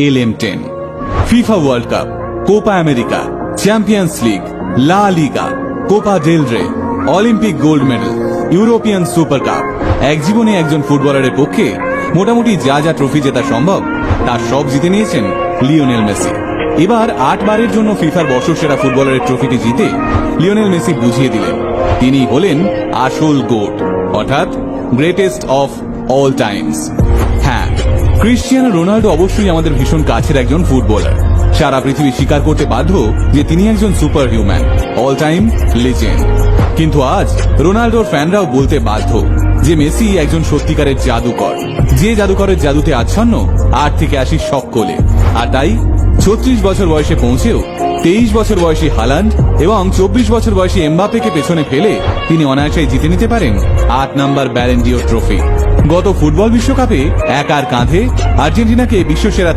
LM10, FIFA world cup, Copa America, champions league, লা লিগা, Copa del রে, Olympic gold medal, European super cup. এক জীবনে একজন ফুটবলারের পক্ষে মোটামুটি যা যা ট্রফি জেতা সম্ভব তার সব জিতে নিয়েছেন লিওনেল মেসি। এবার 8 বারের জন্য ফিফার বর্ষসেরা ফুটবলারের ট্রফিটি জিতে লিওনেল মেসি বুঝিয়ে দিলেন তিনি হলেন আসল গোট, অর্থাৎ গ্রেটেস্ট অফ অল টাইমস। হ্যাঁ, ক্রিশ্চিয়ানো রোনাল্ডো অবশ্যই আমাদের ভীষণ কাছের একজন ফুটবলার। সারা পৃথিবী স্বীকার করতে বাধ্য যে তিনি একজন super human, all time legend. কিন্তু আজ রোনাল্ডোর ফ্যানরাও বলতে বাধ্য যে মেসি একজন সত্যিকারের জাদুকর, যে জাদুকরের জাদুতে আচ্ছন্ন 8 থেকে 80 সকলে। আর তাই 36 বছর বয়সে পৌঁছেও 23 বছর বয়সী হালান্ড এবং 24 বছর বয়সী এমবাপ্পেকে পেছনে ফেলে তিনি অনায়াসেই জিতে নিতে পারেন 8 নম্বর ব্যালেন ডিওর ট্রফি। গত ফুটবল বিশ্বকাপে একার কাঁধে আর্জেন্টিনাকে বিশ্বসেরা